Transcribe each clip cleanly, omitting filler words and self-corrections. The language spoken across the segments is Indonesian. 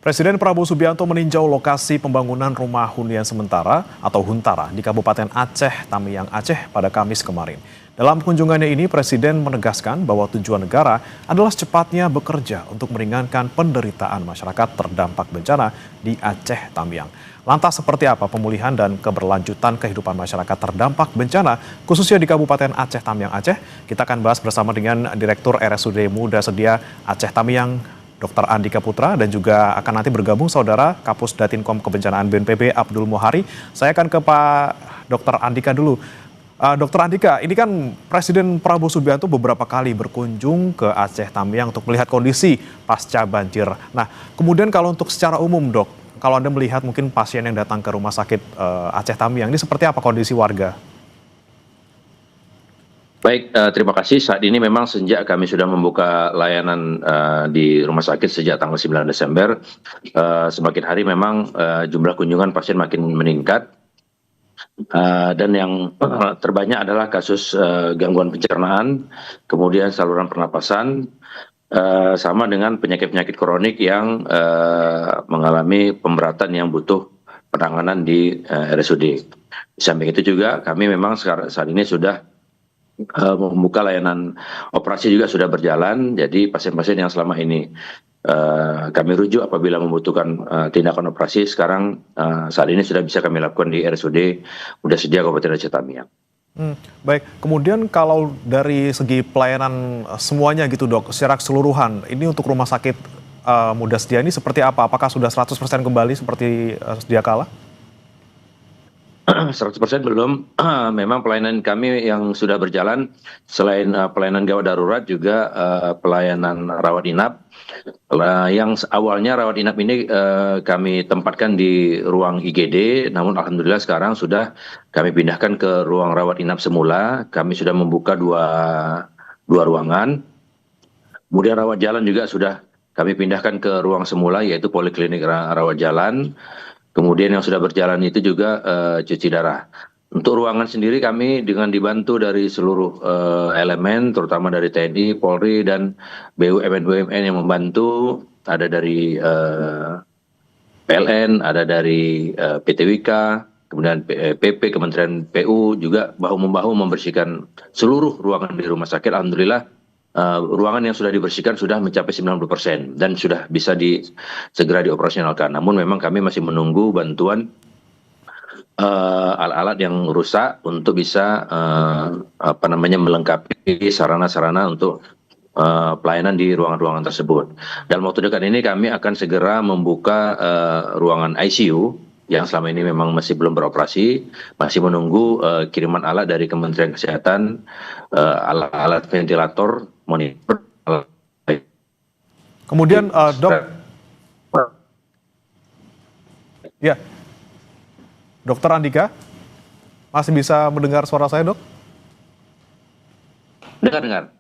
Presiden Prabowo Subianto meninjau lokasi pembangunan rumah hunian sementara atau Huntara di Kabupaten Aceh, Tamiang, Aceh pada Kamis kemarin. Dalam kunjungannya ini, Presiden menegaskan bahwa tujuan negara adalah secepatnya bekerja untuk meringankan penderitaan masyarakat terdampak bencana di Aceh, Tamiang. Lantas seperti apa pemulihan dan keberlanjutan kehidupan masyarakat terdampak bencana, khususnya di Kabupaten Aceh, Tamiang, Aceh? Kita akan bahas bersama dengan Direktur RSUD Muda Sedia Aceh Tamiang, Dr. Andika Putra, dan juga akan nanti bergabung Saudara Kapus Datinkom Kebencanaan BNPB Abdul Muhari. Saya akan ke Pak Dr. Andika dulu. Dr. Andika, ini kan Presiden Prabowo Subianto beberapa kali berkunjung ke Aceh Tamiang untuk melihat kondisi pasca banjir. Nah, kemudian kalau untuk secara umum, Dok, kalau Anda melihat mungkin pasien yang datang ke rumah sakit Aceh Tamiang, ini seperti apa kondisi warga? Baik, terima kasih. Saat ini memang sejak kami sudah membuka layanan di rumah sakit sejak tanggal 9 Desember, semakin hari memang jumlah kunjungan pasien makin meningkat. Dan yang terbanyak adalah kasus gangguan pencernaan, kemudian saluran pernapasan, sama dengan penyakit-penyakit kronik yang mengalami pemberatan yang butuh penanganan di RSUD. Di samping itu juga kami memang saat ini sudah membuka layanan operasi juga sudah berjalan, jadi pasien-pasien yang selama ini kami rujuk apabila membutuhkan tindakan operasi, sekarang saat ini sudah bisa kami lakukan di RSUD Muda Sedia Kabupaten Aceh Tamiang. Baik, kemudian kalau dari segi pelayanan semuanya gitu, Dok, secara keseluruhan, ini untuk rumah sakit Muda Sedia ini seperti apa? Apakah sudah 100% kembali seperti sedia kala? 100% belum. Memang pelayanan kami yang sudah berjalan, selain pelayanan gawat darurat juga pelayanan rawat inap. Yang awalnya rawat inap ini kami tempatkan di ruang IGD, namun alhamdulillah sekarang sudah kami pindahkan ke ruang rawat inap semula. Kami sudah membuka dua ruangan. Kemudian rawat jalan juga sudah kami pindahkan ke ruang semula, yaitu poliklinik rawat jalan. Kemudian yang sudah berjalan itu juga cuci darah. Untuk ruangan sendiri kami dengan dibantu dari seluruh elemen, terutama dari TNI, Polri, dan BUMN yang membantu. Ada dari PLN, ada dari PT Wika, kemudian PP, Kementerian PU, juga bahu-membahu membersihkan seluruh ruangan di rumah sakit. Alhamdulillah ruangan yang sudah dibersihkan sudah mencapai 90% dan sudah bisa segera dioperasionalkan. Namun memang kami masih menunggu bantuan alat-alat yang rusak untuk bisa melengkapi sarana-sarana untuk pelayanan di ruangan-ruangan tersebut. Dalam waktu dekat ini kami akan segera membuka ruangan ICU yang selama ini memang masih belum beroperasi, masih menunggu kiriman alat dari Kementerian Kesehatan, alat-alat ventilator, monitor. Kemudian Dok, ya, Dokter Andika, masih bisa mendengar suara saya, Dok? Dengar.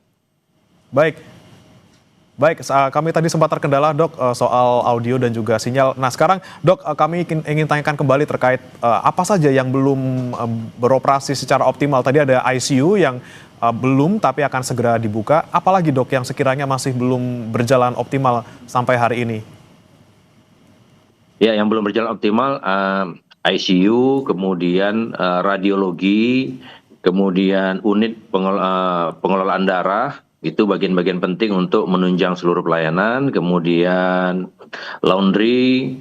Baik, kami tadi sempat terkendala, Dok, soal audio dan juga sinyal. Nah, sekarang, Dok, kami ingin tanyakan kembali terkait apa saja yang belum beroperasi secara optimal. Tadi ada ICU yang belum, tapi akan segera dibuka. Apalagi, Dok, yang sekiranya masih belum berjalan optimal sampai hari ini? Ya, yang belum berjalan optimal ICU, kemudian radiologi, kemudian unit pengelolaan darah. Itu bagian-bagian penting untuk menunjang seluruh pelayanan. Kemudian laundry,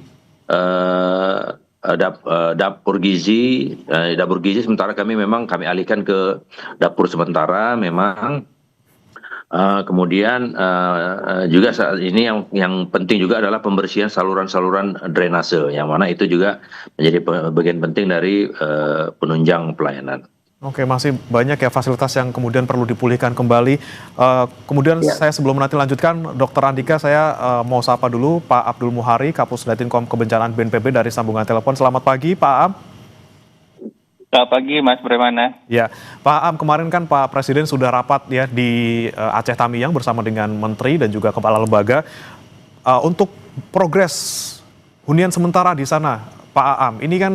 dapur gizi. Dapur gizi sementara kami alihkan ke dapur sementara memang. Kemudian juga saat ini yang penting juga adalah pembersihan saluran-saluran drainase, yang mana itu juga menjadi bagian penting dari penunjang pelayanan. Oke, masih banyak ya fasilitas yang kemudian perlu dipulihkan kembali. Kemudian saya sebelum nanti lanjutkan, Dokter Andika, saya mau sapa dulu Pak Abdul Muhari, Kapus Datinkom Kebencanaan BNPB dari sambungan telepon. Selamat pagi, Pak Am. Selamat pagi, Mas Bremana. Ya, Pak Am, kemarin kan Pak Presiden sudah rapat ya di Aceh Tamiang bersama dengan Menteri dan juga Kepala Lembaga untuk progres hunian sementara di sana, Pak Am. Ini kan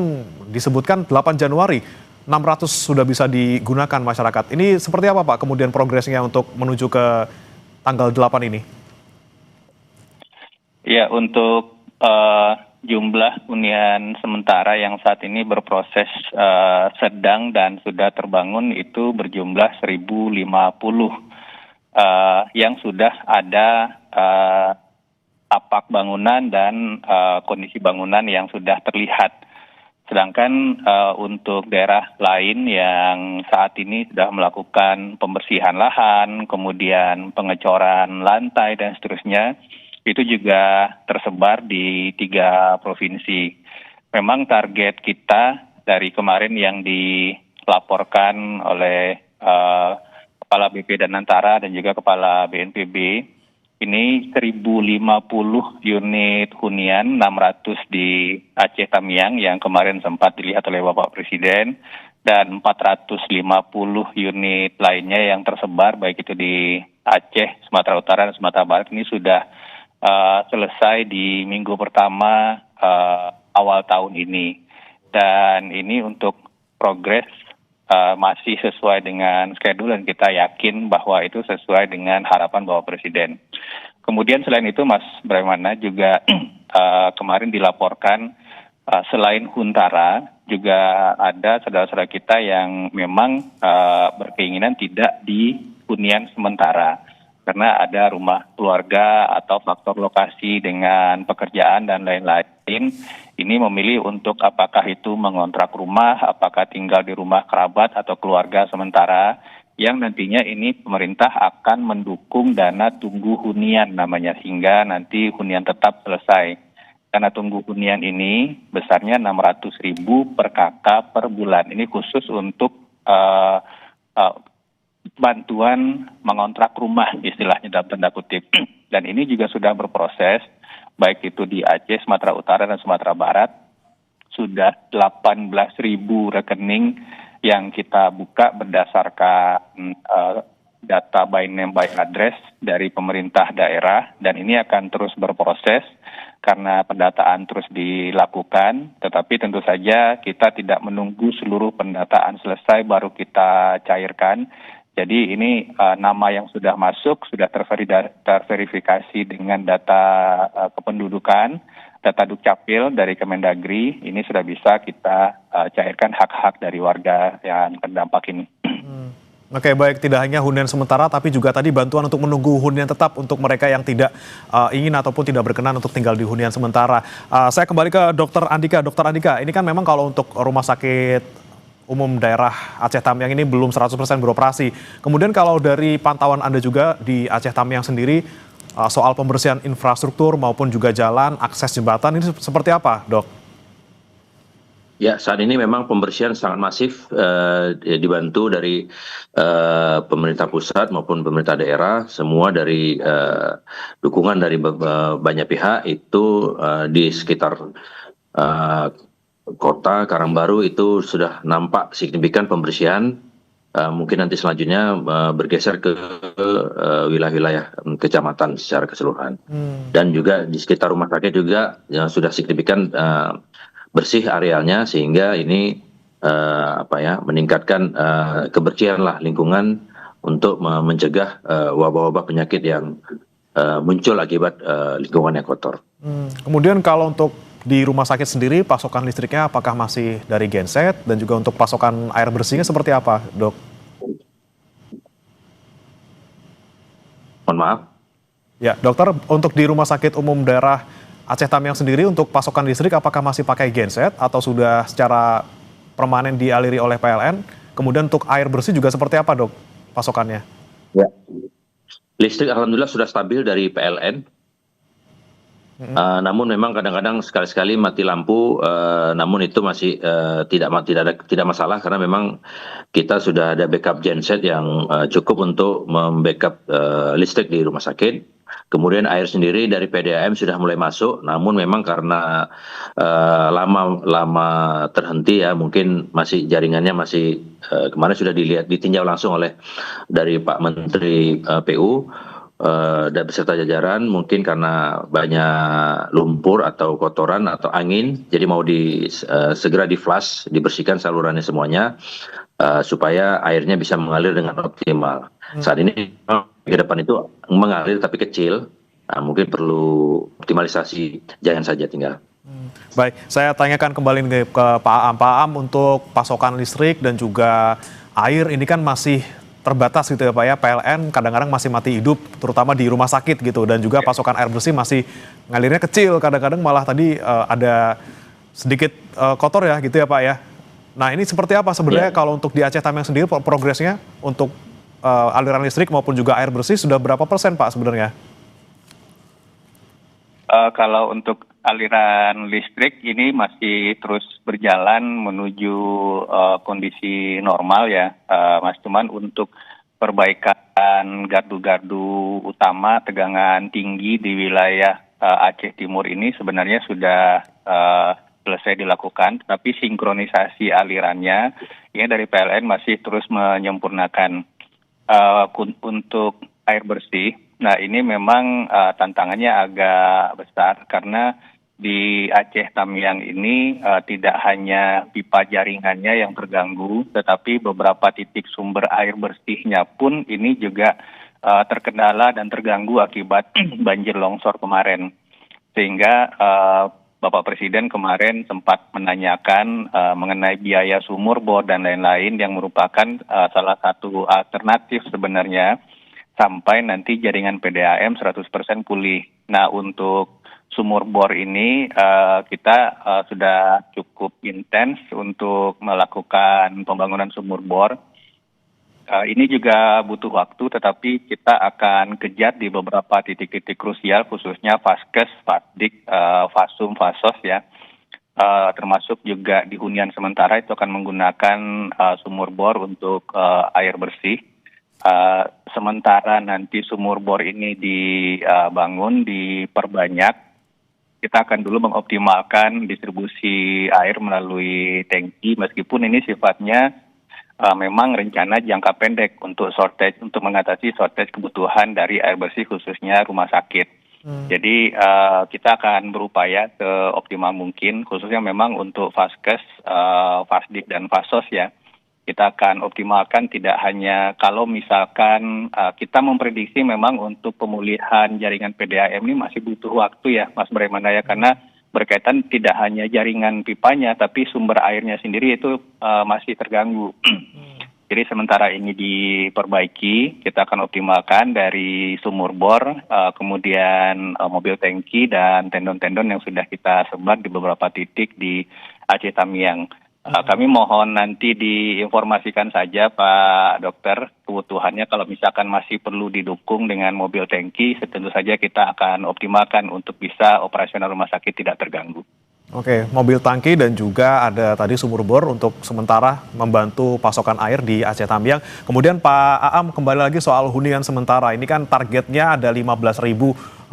disebutkan 8 Januari. 600 sudah bisa digunakan masyarakat. Ini seperti apa, Pak, kemudian progresnya untuk menuju ke tanggal 8 ini? Ya, untuk jumlah hunian sementara yang saat ini berproses sedang dan sudah terbangun itu berjumlah 1.050 yang sudah ada tapak bangunan dan kondisi bangunan yang sudah terlihat. Sedangkan untuk daerah lain yang saat ini sudah melakukan pembersihan lahan, kemudian pengecoran lantai dan seterusnya, itu juga tersebar di 3 provinsi. Memang target kita dari kemarin yang dilaporkan oleh Kepala BP Danantara dan juga Kepala BNPB, ini 1.050 unit hunian, 600 di Aceh Tamiang yang kemarin sempat dilihat oleh Bapak Presiden, dan 450 unit lainnya yang tersebar baik itu di Aceh, Sumatera Utara, dan Sumatera Barat ini sudah selesai di minggu pertama awal tahun ini. Dan ini untuk progres masih sesuai dengan schedule dan kita yakin bahwa itu sesuai dengan harapan Bapak Presiden. Kemudian selain itu Mas Brahmana juga kemarin dilaporkan selain Huntara juga ada saudara-saudara kita yang memang berkeinginan tidak di hunian sementara karena ada rumah keluarga atau faktor lokasi dengan pekerjaan dan lain-lain. Ini memilih untuk apakah itu mengontrak rumah, apakah tinggal di rumah kerabat atau keluarga sementara, yang nantinya ini pemerintah akan mendukung dana tunggu hunian namanya, hingga nanti hunian tetap selesai. Dana tunggu hunian ini besarnya 600.000 per kakak per bulan. Ini khusus untuk bantuan mengontrak rumah istilahnya dalam tanda kutip. Dan ini juga sudah berproses, baik itu di Aceh, Sumatera Utara, dan Sumatera Barat. Sudah 18.000 rekening yang kita buka berdasarkan data by name by address dari pemerintah daerah. Dan ini akan terus berproses karena pendataan terus dilakukan. Tetapi tentu saja kita tidak menunggu seluruh pendataan selesai baru kita cairkan. Jadi ini nama yang sudah masuk, sudah terverifikasi dengan data kependudukan, data Dukcapil dari Kemendagri, ini sudah bisa kita cairkan hak-hak dari warga yang terdampak ini. Oke, baik, tidak hanya hunian sementara, tapi juga tadi bantuan untuk menunggu hunian tetap untuk mereka yang tidak ingin ataupun tidak berkenan untuk tinggal di hunian sementara. Saya kembali ke Dr. Andika. Dr. Andika, ini kan memang kalau untuk rumah sakit umum daerah Aceh Tamiang ini belum 100% beroperasi. Kemudian kalau dari pantauan Anda juga di Aceh Tamiang sendiri, soal pembersihan infrastruktur maupun juga jalan, akses jembatan ini seperti apa, Dok? Ya, saat ini memang pembersihan sangat masif dibantu dari pemerintah pusat maupun pemerintah daerah, semua dari dukungan dari banyak pihak itu di sekitar Kota Karangbaru itu sudah nampak signifikan pembersihan. Mungkin nanti selanjutnya bergeser ke wilayah-wilayah kecamatan secara keseluruhan. Dan juga di sekitar rumah sakit juga sudah signifikan bersih arealnya, sehingga ini meningkatkan kebersihan lingkungan untuk mencegah wabah-wabah penyakit yang muncul akibat lingkungan yang kotor. Kemudian kalau untuk di rumah sakit sendiri, pasokan listriknya apakah masih dari genset, dan juga untuk pasokan air bersihnya seperti apa, Dok? Mohon maaf. Ya, Dokter, untuk di rumah sakit umum daerah Aceh Tamiang sendiri untuk pasokan listrik apakah masih pakai genset atau sudah secara permanen dialiri oleh PLN? Kemudian untuk air bersih juga seperti apa, Dok, pasokannya? Ya. Listrik alhamdulillah sudah stabil dari PLN. Namun memang kadang-kadang sekali-sekali mati lampu, namun itu masih tidak masalah karena memang kita sudah ada backup genset yang cukup untuk membackup listrik di rumah sakit. Kemudian air sendiri dari PDAM sudah mulai masuk, namun memang karena lama terhenti ya, mungkin masih jaringannya masih kemarin sudah ditinjau langsung oleh dari Pak Menteri PU. Dan beserta jajaran, mungkin karena banyak lumpur atau kotoran atau angin, jadi mau segera di-flush, dibersihkan salurannya semuanya, supaya airnya bisa mengalir dengan optimal. Saat ini ke depan itu mengalir tapi kecil, Mungkin perlu optimalisasi jalan saja tinggal. Baik, saya tanyakan kembali ke Pak Aam. Pak Aam, untuk pasokan listrik dan juga air ini kan masih terbatas gitu ya Pak ya. PLN kadang-kadang masih mati hidup, terutama di rumah sakit gitu. Dan juga pasokan air bersih masih ngalirnya kecil. Kadang-kadang malah tadi ada sedikit kotor ya gitu ya Pak ya. Nah ini seperti apa sebenarnya kalau untuk di Aceh Tamiang sendiri progresnya untuk aliran listrik maupun juga air bersih sudah berapa persen Pak sebenarnya? Kalau untuk aliran listrik ini masih terus berjalan menuju kondisi normal ya, Mas. Cuman untuk perbaikan gardu-gardu utama tegangan tinggi di wilayah Aceh Timur ini sebenarnya sudah selesai dilakukan, tapi sinkronisasi alirannya ini dari PLN masih terus menyempurnakan untuk air bersih. Nah ini memang tantangannya agak besar karena di Aceh Tamiang ini tidak hanya pipa jaringannya yang terganggu, tetapi beberapa titik sumber air bersihnya pun ini juga terkendala dan terganggu akibat banjir longsor kemarin. Sehingga Bapak Presiden kemarin sempat menanyakan mengenai biaya sumur bor dan lain-lain yang merupakan salah satu alternatif sebenarnya sampai nanti jaringan PDAM 100% pulih. Nah, untuk sumur bor ini kita sudah cukup intens untuk melakukan pembangunan sumur bor. Ini juga butuh waktu, tetapi kita akan kejar di beberapa titik-titik krusial, khususnya Faskes, Fasdik, Fasum, Fasos ya. Termasuk juga di hunian sementara itu akan menggunakan sumur bor untuk air bersih. Sementara nanti sumur bor ini dibangun, diperbanyak, kita akan dulu mengoptimalkan distribusi air melalui tangki, meskipun ini sifatnya memang rencana jangka pendek untuk mengatasi shortage kebutuhan dari air bersih khususnya rumah sakit. Jadi kita akan berupaya seoptimal mungkin, khususnya memang untuk Faskes, Fasdik dan Fasos ya. Kita akan optimalkan tidak hanya kalau misalkan kita memprediksi memang untuk pemulihan jaringan PDAM ini masih butuh waktu ya Mas Bremana ya, karena berkaitan tidak hanya jaringan pipanya tapi sumber airnya sendiri itu masih terganggu. Jadi sementara ini diperbaiki, kita akan optimalkan dari sumur bor, kemudian mobil tangki dan tendon-tendon yang sudah kita sebar di beberapa titik di Aceh Tamiang. Kami mohon nanti diinformasikan saja Pak Dokter kebutuhannya, kalau misalkan masih perlu didukung dengan mobil tangki, tentu saja kita akan optimalkan untuk bisa operasional rumah sakit tidak terganggu. Oke, mobil tangki dan juga ada tadi sumur bor untuk sementara membantu pasokan air di Aceh Tamiang. Kemudian Pak Aam kembali lagi soal hunian sementara. Ini kan targetnya ada 15.000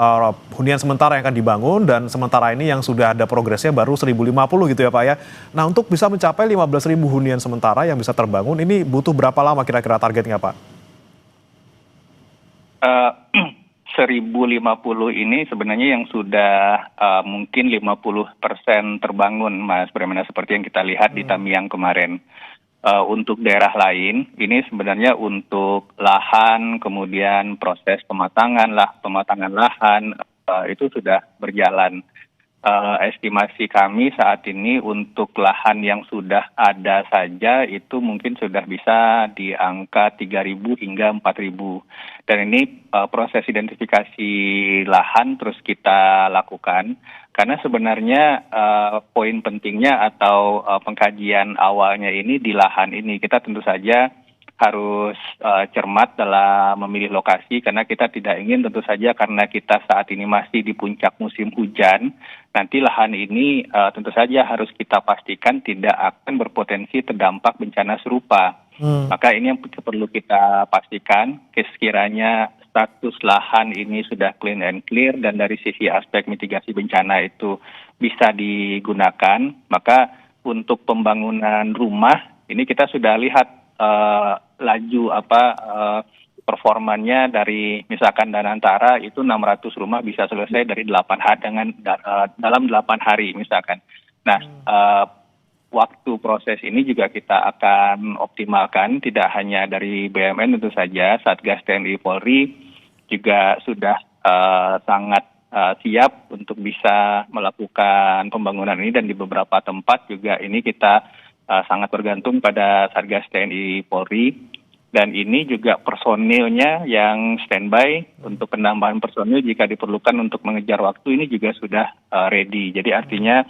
hunian sementara yang akan dibangun dan sementara ini yang sudah ada progresnya baru 1.050 gitu ya Pak ya. Nah untuk bisa mencapai 15.000 hunian sementara yang bisa terbangun ini butuh berapa lama kira-kira targetnya Pak? 1.050 ini sebenarnya yang sudah mungkin 50% terbangun Mas Bremana, seperti yang kita lihat di Tamiang kemarin. Untuk daerah lain ini sebenarnya untuk lahan kemudian proses pematangan lahan itu sudah berjalan. Estimasi kami saat ini untuk lahan yang sudah ada saja itu mungkin sudah bisa di angka 3.000 hingga 4.000. Dan ini proses identifikasi lahan terus kita lakukan, karena sebenarnya poin pentingnya atau pengkajian awalnya ini di lahan ini kita tentu saja harus cermat dalam memilih lokasi, karena kita tidak ingin tentu saja karena kita saat ini masih di puncak musim hujan, nanti lahan ini tentu saja harus kita pastikan tidak akan berpotensi terdampak bencana serupa. Maka ini yang perlu kita pastikan, sekiranya status lahan ini sudah clean and clear dan dari sisi aspek mitigasi bencana itu bisa digunakan, maka untuk pembangunan rumah ini kita sudah lihat laju performanya dari misalkan Danantara itu 600 rumah bisa selesai dari 8 hari dalam 8 hari misalkan. Nah, waktu proses ini juga kita akan optimalkan, tidak hanya dari BUMN tentu saja, Satgas TNI Polri juga sudah sangat siap untuk bisa melakukan pembangunan ini, dan di beberapa tempat juga ini kita sangat bergantung pada Satgas TNI Polri, dan ini juga personilnya yang standby untuk penambahan personil jika diperlukan untuk mengejar waktu ini juga sudah ready. Jadi artinya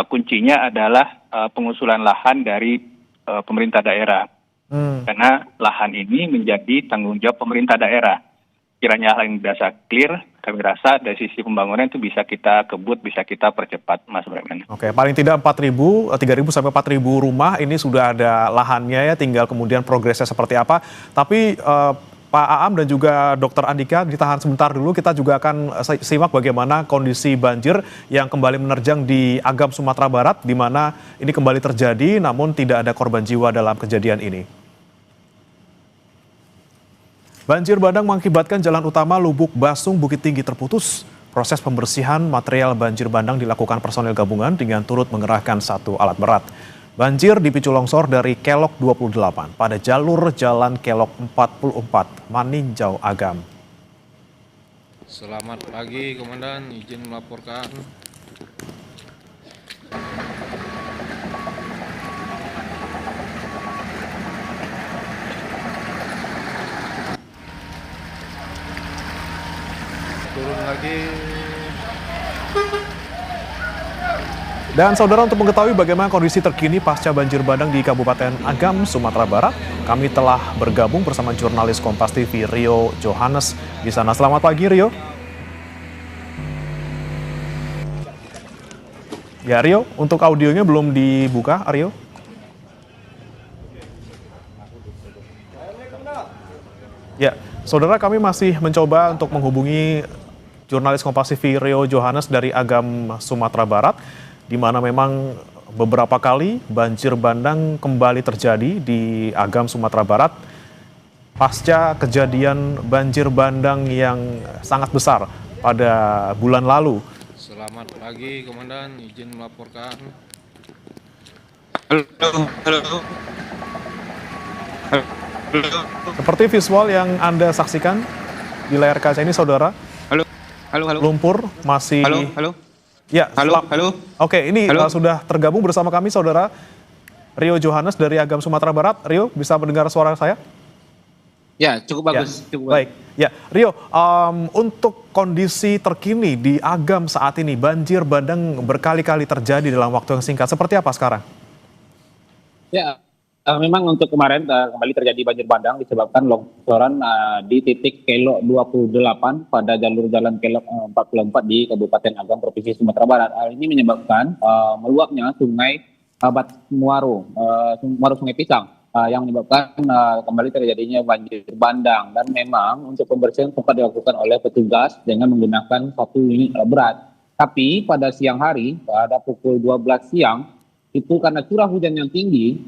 kuncinya adalah pengusulan lahan dari pemerintah daerah. Karena lahan ini menjadi tanggung jawab pemerintah daerah. Kiranya hal yang biasa clear, kami rasa dari sisi pembangunan itu bisa kita kebut, bisa kita percepat, Mas Bremen. Oke, paling tidak 3.000 sampai 4.000 rumah ini sudah ada lahannya ya, tinggal kemudian progresnya seperti apa. Tapi Pak Aam dan juga Dr. Andika ditahan sebentar dulu, kita juga akan simak bagaimana kondisi banjir yang kembali menerjang di Agam, Sumatera Barat, di mana ini kembali terjadi namun tidak ada korban jiwa dalam kejadian ini. Banjir bandang mengakibatkan jalan utama Lubuk Basung Bukit Tinggi terputus. Proses pembersihan material banjir bandang dilakukan personel gabungan dengan turut mengerahkan 1 alat berat. Banjir dipicu longsor dari Kelok 28 pada jalur Jalan Kelok 44, Maninjau Agam. Selamat pagi, Komandan. Izin melaporkan. Turun lagi. Dan saudara, untuk mengetahui bagaimana kondisi terkini pasca banjir bandang di Kabupaten Agam, Sumatera Barat, kami telah bergabung bersama jurnalis Kompas TV Rio Johannes di sana. Selamat pagi, Rio. Ya, Rio, untuk audionya belum dibuka, Rio. Ya, saudara, kami masih mencoba untuk menghubungi jurnalis Kompas TV Rio Johannes dari Agam, Sumatera Barat, di mana memang beberapa kali banjir bandang kembali terjadi di Agam, Sumatera Barat pasca kejadian banjir bandang yang sangat besar pada bulan lalu. Selamat pagi, Komandan. Izin melaporkan. Halo. Seperti visual yang Anda saksikan di layar kaca ini, saudara. Halo. Lumpur masih... Halo. Ya, Halo. Oke, ini Halo. sudah tergabung bersama kami, saudara Rio Johannes dari Agam, Sumatera Barat. Rio, bisa mendengar suara saya? Ya, cukup bagus. Baik. Ya, Rio, untuk kondisi terkini di Agam saat ini, banjir bandang berkali-kali terjadi dalam waktu yang singkat. Seperti apa sekarang? Ya, memang untuk kemarin kembali terjadi banjir bandang disebabkan longsoran di titik Kelok 28 pada jalur Jalan Kelok 44 di Kabupaten Agam, Provinsi Sumatera Barat. Hal ini menyebabkan meluapnya Sungai Muaro Sungai Pisang yang menyebabkan kembali terjadinya banjir bandang. Dan memang untuk pembersihan sempat dilakukan oleh petugas dengan menggunakan 1 unit alat berat. Tapi pada siang hari, pada pukul 12 siang, itu karena curah hujan yang tinggi,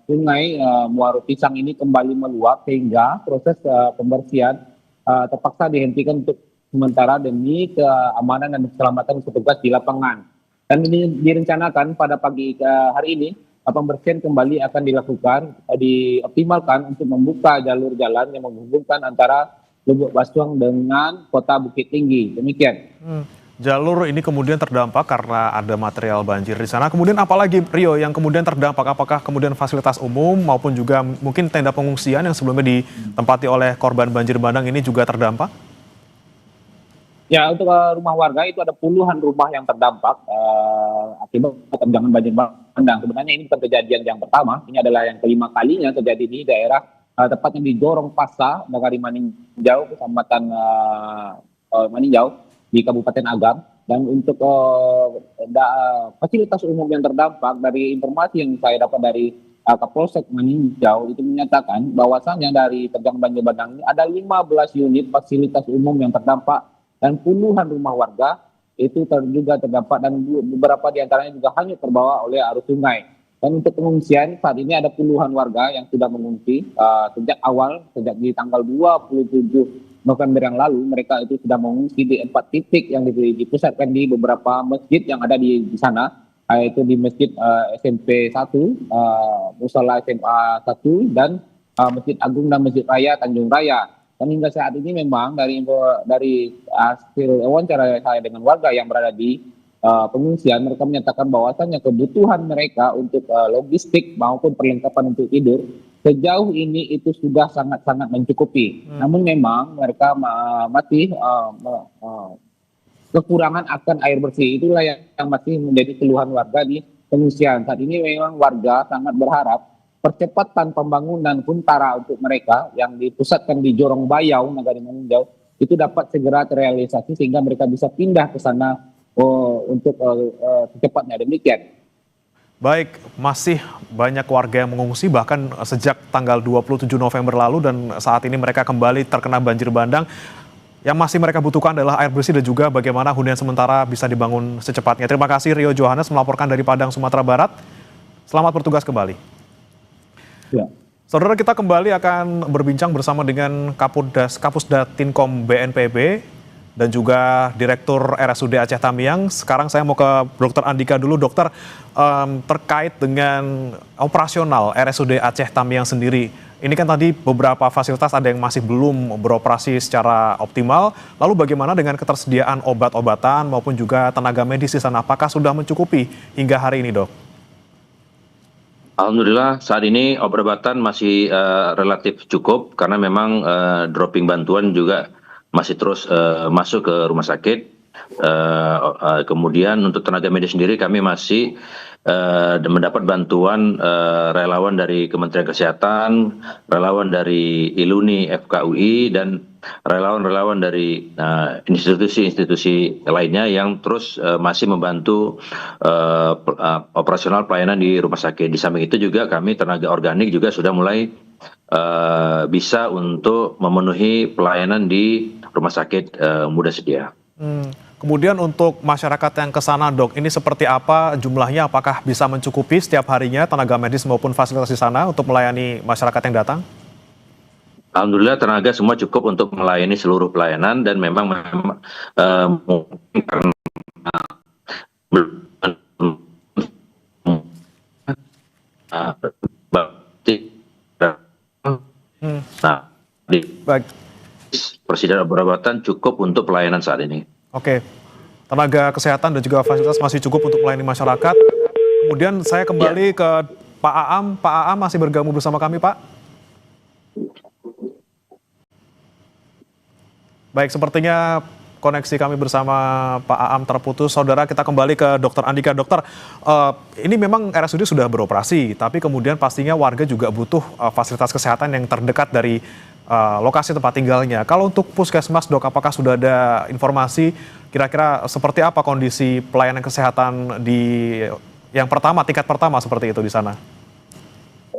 Sungai Muaro Pisang ini kembali meluap sehingga proses pembersihan terpaksa dihentikan untuk sementara demi keamanan dan keselamatan petugas di lapangan. Dan ini direncanakan pada pagi hari ini pembersihan kembali akan dilakukan, dioptimalkan untuk membuka jalur jalan yang menghubungkan antara Lubuk Basung dengan Kota Bukit Tinggi. Demikian. Jalur ini kemudian terdampak karena ada material banjir di sana. Kemudian apalagi, Rio, yang kemudian terdampak? Apakah kemudian fasilitas umum maupun juga mungkin tenda pengungsian yang sebelumnya ditempati oleh korban banjir bandang ini juga terdampak? Ya, untuk rumah warga itu ada puluhan rumah yang terdampak akibat terjangan banjir bandang. Sebenarnya ini bukan kejadian yang pertama, ini adalah yang kelima kalinya terjadi di daerah tepatnya di Jorong Pasa, Negari Maninjau, Kecamatan Maninjau di Kabupaten Agam. Dan untuk fasilitas umum yang terdampak, dari informasi yang saya dapat dari Kapolsek Maninjau itu menyatakan bahwasannya dari terjangan banjir bandang ini ada 15 unit fasilitas umum yang terdampak dan puluhan rumah warga itu juga terdampak, dan beberapa diantaranya juga hanyut terbawa oleh arus sungai. Dan untuk pengungsian saat ini ada puluhan warga yang sudah mengungsi sejak di tanggal 27 November yang lalu. Mereka itu sudah mengungsi di 4 titik yang dipusatkan di beberapa masjid yang ada di sana, yaitu di Masjid SMP 1, Musala SMA 1, dan Masjid Agung dan Masjid Raya Tanjung Raya. Dan hingga saat ini memang dari hasil wawancara saya dengan warga yang berada di pengungsian, mereka menyatakan bahwasannya kebutuhan mereka untuk logistik maupun perlengkapan untuk tidur sejauh ini itu sudah sangat-sangat mencukupi. Namun memang mereka masih kekurangan akan air bersih. Itulah yang masih menjadi keluhan warga di pengungsian. Saat ini memang warga sangat berharap percepatan pembangunan Huntara untuk mereka yang dipusatkan di Jorong Bayau, Nagari Manunjau, itu dapat segera terrealisasi sehingga mereka bisa pindah ke sana untuk secepatnya. Demikian. Baik, masih banyak warga yang mengungsi bahkan sejak tanggal 27 November lalu dan saat ini mereka kembali terkena banjir bandang. Yang masih mereka butuhkan adalah air bersih dan juga bagaimana hunian sementara bisa dibangun secepatnya. Terima kasih Rio Johannes melaporkan dari Padang, Sumatera Barat. Selamat bertugas kembali. Ya. Saudara, kita kembali akan berbincang bersama dengan Kapusdatinkom BNPB dan juga Direktur RSUD Aceh Tamiang. Sekarang saya mau ke Dr. Andika dulu. Dokter, terkait dengan operasional RSUD Aceh Tamiang sendiri, ini kan tadi beberapa fasilitas ada yang masih belum beroperasi secara optimal. Lalu bagaimana dengan ketersediaan obat-obatan maupun juga tenaga medis di sana? Apakah sudah mencukupi hingga hari ini, Dok? Alhamdulillah saat ini obat-obatan masih relatif cukup karena memang dropping bantuan juga masih terus masuk ke rumah sakit. Kemudian untuk tenaga medis sendiri kami masih mendapat bantuan relawan dari Kementerian Kesehatan, relawan dari ILUNI FKUI, dan relawan-relawan dari institusi-institusi lainnya yang terus masih membantu operasional pelayanan di rumah sakit. Di samping itu juga kami tenaga organik juga sudah mulai bisa untuk memenuhi pelayanan di rumah sakit Muda Sedia. Kemudian untuk masyarakat yang ke sana, Dok, ini seperti apa jumlahnya? Apakah bisa mencukupi setiap harinya tenaga medis maupun fasilitas di sana untuk melayani masyarakat yang datang? Alhamdulillah tenaga semua cukup untuk melayani seluruh pelayanan dan memang mungkin karena di Baik. persediaan obat-obatan cukup untuk pelayanan saat ini. Oke, tenaga kesehatan dan juga fasilitas masih cukup untuk melayani masyarakat. Kemudian saya kembali ke Pak Aam. Pak Aam masih bergabung bersama kami, Pak? Baik, sepertinya koneksi kami bersama Pak Aam terputus. Saudara, kita kembali ke Dr. Andika. Dokter, ini memang RSUD sudah beroperasi, tapi kemudian pastinya warga juga butuh fasilitas kesehatan yang terdekat dari lokasi tempat tinggalnya. Kalau untuk puskesmas, Dok, apakah sudah ada informasi kira-kira seperti apa kondisi pelayanan kesehatan di yang pertama, tingkat pertama seperti itu di sana?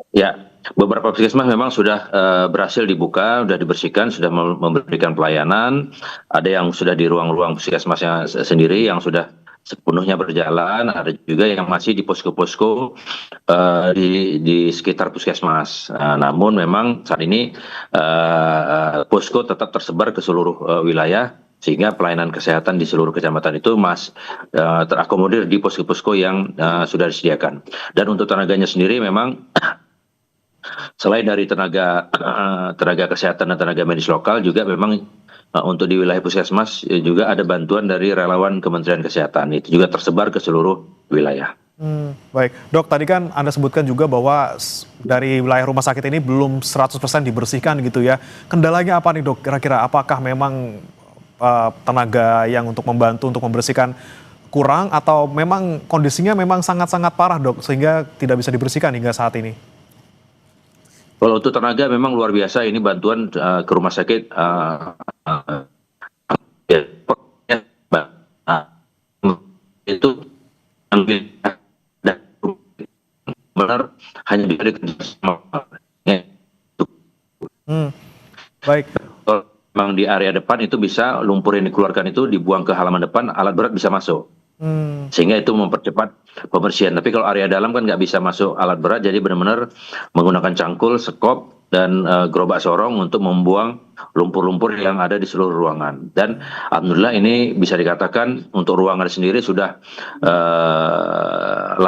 Ya, beberapa puskesmas memang sudah berhasil dibuka, sudah dibersihkan, sudah memberikan pelayanan. Ada yang sudah di ruang-ruang puskesmasnya sendiri yang sudah sepenuhnya berjalan, ada juga yang masih di posko-posko di sekitar puskesmas. Namun memang saat ini posko tetap tersebar ke seluruh wilayah, sehingga pelayanan kesehatan di seluruh kecamatan itu terakomodir di posko-posko yang sudah disediakan. Dan untuk tenaganya sendiri memang selain dari tenaga kesehatan dan tenaga medis lokal, juga memang untuk di wilayah puskesmas juga ada bantuan dari relawan Kementerian Kesehatan. Itu juga tersebar ke seluruh wilayah. Baik, Dok, tadi kan Anda sebutkan juga bahwa dari wilayah rumah sakit ini belum 100% dibersihkan gitu ya. Kendalanya apa nih, Dok? Kira-kira apakah memang tenaga yang untuk membantu untuk membersihkan kurang atau memang kondisinya memang sangat-sangat parah, Dok, sehingga tidak bisa dibersihkan hingga saat ini? Kalau untuk tenaga memang luar biasa, ini bantuan ke rumah sakit itu benar hanya bisa Baik. Kalau memang di area depan itu bisa lumpur yang dikeluarkan itu dibuang ke halaman depan, alat berat bisa masuk. Sehingga itu mempercepat pembersihan. Tapi kalau area dalam kan nggak bisa masuk alat berat, jadi benar-benar menggunakan cangkul, sekop, dan gerobak sorong untuk membuang lumpur-lumpur yang ada di seluruh ruangan. Dan alhamdulillah ini bisa dikatakan untuk ruangan sendiri sudah 80%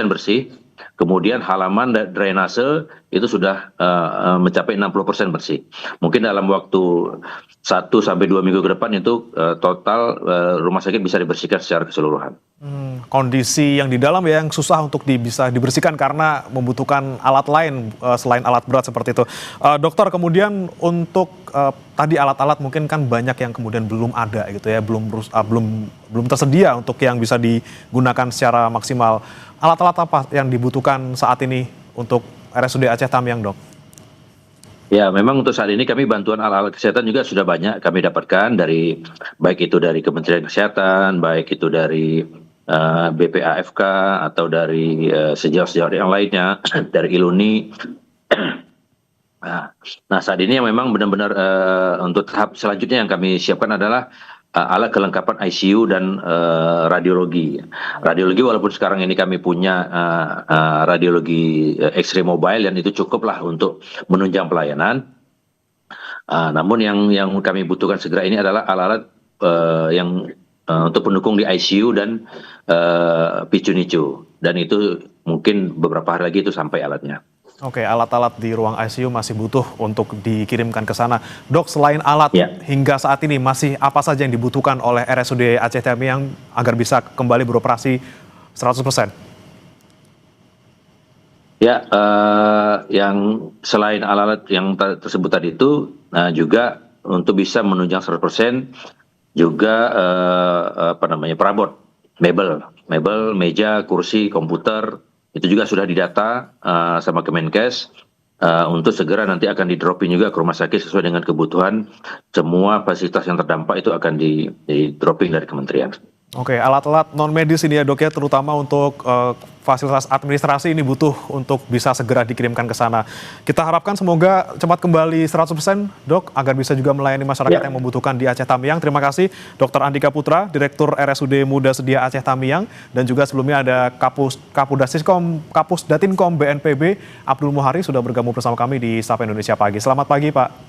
bersih. Kemudian halaman drainase itu sudah mencapai 60% bersih. Mungkin dalam waktu 1 sampai 2 minggu ke depan itu total rumah sakit bisa dibersihkan secara keseluruhan. Kondisi yang di dalam ya yang susah untuk bisa dibersihkan karena membutuhkan alat lain selain alat berat seperti itu. Dokter, kemudian untuk tadi alat-alat mungkin kan banyak yang kemudian belum ada gitu ya, belum tersedia untuk yang bisa digunakan secara maksimal. Alat-alat apa yang dibutuhkan saat ini untuk RSUD Aceh Tamiang, Dok? Ya, memang untuk saat ini kami bantuan alat-alat kesehatan juga sudah banyak kami dapatkan dari baik itu dari Kementerian Kesehatan, baik itu dari BPAFK atau dari sejauh-sejauh yang lainnya dari Iluni. Nah, saat ini yang memang benar-benar untuk tahap selanjutnya yang kami siapkan adalah alat kelengkapan ICU dan radiologi. Radiologi walaupun sekarang ini kami punya radiologi X-ray mobile dan itu cukuplah untuk menunjang pelayanan. Namun yang kami butuhkan segera ini adalah alat-alat yang untuk pendukung di ICU dan PICU-NICU. Dan itu mungkin beberapa hari lagi itu sampai alatnya. Oke, alat-alat di ruang ICU masih butuh untuk dikirimkan ke sana. Dok, selain alat hingga saat ini masih apa saja yang dibutuhkan oleh RSUD Aceh Tamiang agar bisa kembali beroperasi 100%? Ya, yang selain alat-alat yang tersebut tadi itu juga untuk bisa menunjang 100% juga perabot, mebel, meja, kursi, komputer. Itu juga sudah didata sama Kemenkes untuk segera nanti akan di-dropping juga ke rumah sakit sesuai dengan kebutuhan. Semua fasilitas yang terdampak itu akan di-dropping dari kementerian. Oke, alat-alat non-medis ini ya, Dok, ya, terutama untuk fasilitas administrasi ini butuh untuk bisa segera dikirimkan ke sana. Kita harapkan semoga cepat kembali 100%, Dok, agar bisa juga melayani masyarakat yang membutuhkan di Aceh Tamiang. Terima kasih, Dr. Andika Putra, Direktur RSUD Muda Sedia Aceh Tamiang, dan juga sebelumnya ada Kapus Datinkom BNPB, Abdul Muhari, sudah bergabung bersama kami di Sapa Indonesia Pagi. Selamat pagi, Pak.